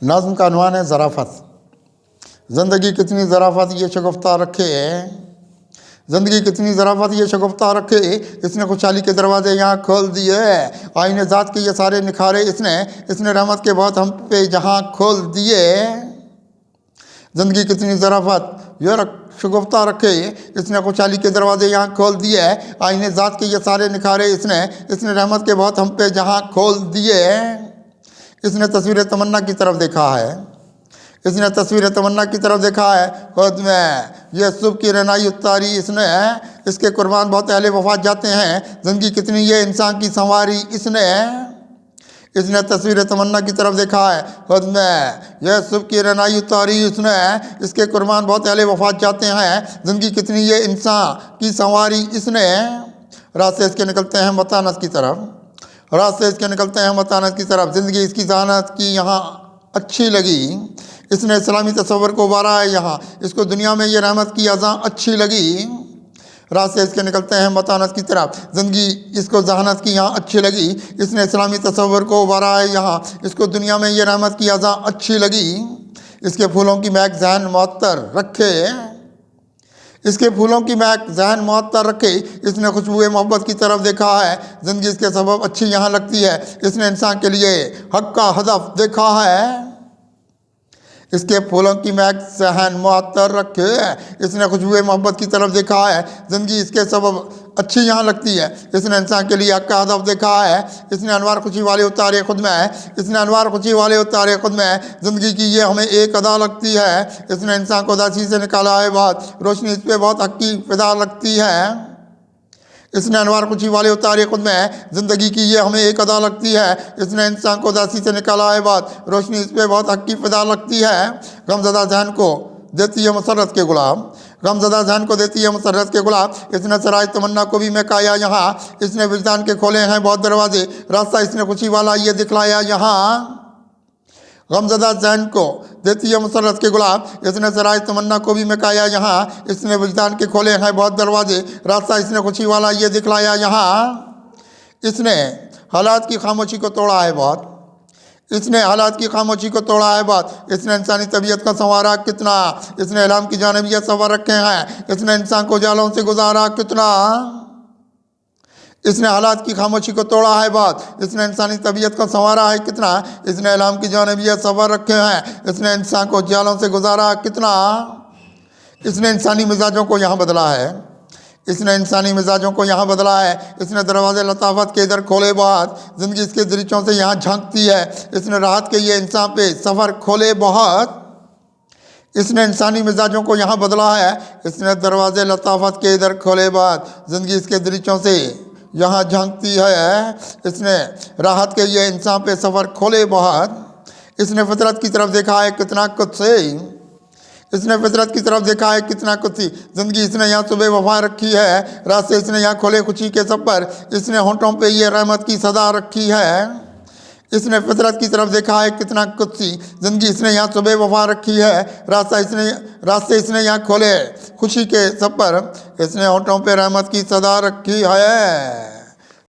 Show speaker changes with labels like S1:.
S1: नज़्म का अनवान है ज़राफ़त। ज़िंदगी कितनी ज़राफ़त ये शगुफ्ता रखे, ज़िंदगी कितनी ज़राफ़त ये शगुफ्ता रखे, इसने खुशहाली के दरवाजे यहाँ खोल दिए। आईने ज़ात के ये सारे निखारे इसने रहमत के बहुत हम पे जहाँ खोल दिए। ज़िंदगी कितनी ज़राफ़त ये शगुफ्ता रखे, इसने खुशहाली के दरवाजे यहाँ खोल दिए। आईने ज़ात के ये सारे निखारे इसने रहमत के बहुत हम पे जहाँ खोल दिए। इसने तस्वीर तमन्ना की तरफ देखा है, इसने तस्वीर तमन्ना की तरफ देखा है। खुद में ये सुबह की रनाई उतारी इसने, इसके कुर्बान बहुत अहले वफात जाते हैं। ज़िंदगी कितनी ये इंसान की संवारी इसने तस्वीर तमन्ना की तरफ देखा है। खुद में यह सुबह की रनाई उतारी इसने, इसके कुर्बान बहुत अहले वफात जाते हैं। ज़िंदगी कितनी ये इंसान की संवारी इसने। रास्ते इसके निकलते हैं मतानत की तरफ, रास्ते इसके निकलते हैं मतानत की तरफ। ज़िंदगी इसकी जहानत की यहाँ अच्छी लगी, इसने इस्लामी तस्वर को उबारा है यहाँ, इसको दुनिया में ये रहमत की अज़ा अच्छी लगी। रास्ते इसके निकलते हैं मतानत की तरफ, ज़िंदगी इसको जहानत की यहाँ अच्छी लगी, इसने इस्लामी तस्वर को उबारा है यहाँ, इसको दुनिया में ये रहमत की अज़ा अच्छी लगी। इसके फूलों की महक जहन मुअत्तर रखे, इसके फूलों की महक जहन मुअत्तर रखे, इसने खुशबुए मोहब्बत की तरफ देखा है। ज़िंदगी इसके सबब अच्छी यहाँ लगती है, इसने इंसान के लिए हक़ का हदफ देखा है। इसके फूलों की महक जहन मुअत्तर रखे, इसने खुशबुए मोहब्बत की तरफ देखा है। ज़िंदगी इसके सबब अच्छी यहाँ लगती है, इसने इंसान के लिए हक़ का हदफ देखा है। इसने अनवार खुशी वाले उतारे खुद में, इसने अनवार खुशी वाले उतारे खुद में। ज़िंदगी की ये हमें एक अदा लगती है, इसने इंसान को उदासी से निकाला है बात, रोशनी इस पर बहुत हक़ की फिदा लगती है। इसने अनवार खुशी वाले उतारे खुद में, ज़िंदगी की ये हमें एक अदा लगती है। इसने इंसान को उदासी से निकाला है बात, रोशनी इस पर बहुत हक़ की फिदा लगती है। गमज़दा जहन को देती है मसरत के गुलाब, गमज़दा जहन को देती है मसरत के गुलाब। इसने सराय तमन्ना को भी महकाया यहाँ, इसने विजदान के खोले हैं बहुत दरवाजे, रास्ता इसने खुशी वाला ये दिखलाया यहाँ। गमज़दा जहन को देती है मसरत के गुलाब, इसने सराय तमन्ना को भी महकाया यहाँ, इसने विजदान के खोले हैं बहुत दरवाजे, रास्ता इसने खुशी वाला ये दिखलाया यहाँ। इसने हालात की खामोशी को तोड़ा है बहुत, इसने हालात की खामोशी को तोड़ा है बात, इसने इंसानी तबीयत का संवारा कितना, इसने इल्हाम की जानिब ये सवार रखे हैं, इसने इंसान को जालों से गुजारा कितना। इसने हालात की खामोशी को तोड़ा है बात, इसने इंसानी तबीयत को संवारा है कितना, इसने इल्हाम की जानिब ये सवार रखे हैं, इसने इंसान को जालों से गुजारा कितना। इसने इंसानी मिजाजों को यहाँ बदला है, इसने इंसानी मिजाजों को यहाँ बदला है। इसने दरवाजे लताफत के इधर खोले बहुत, ज़िंदगी इसके दरीचों से यहाँ झांकती है, इसने राहत के ये इंसान पे सफ़र खोले बहुत। इसने इंसानी मिजाजों को यहाँ बदला है, इसने दरवाजे लताफत के इधर खोले बहुत, ज़िंदगी इसके दरीचों से यहाँ झांकती है, इसने राहत के ये इंसान पे सफ़र खोले बहुत। इसने फितरत की तरफ देखा है कितना कुछ से, इसने फितरत की तरफ देखा है कितना कुछ सी। ज़िंदगी इसने यहाँ सुबह वफा रखी है, रास्ते इसने यहाँ खोले खुशी के सफ़र, इसने होंठों पे ये रहमत की सदा रखी है। इसने फितरत की तरफ देखा है कितना कुछ सी, ज़िंदगी इसने यहाँ सुबह वफा रखी है, रास्ते इसने यहाँ खोले खुशी के सफ़र, इसने होंठों पे रहमत की सदा रखी है।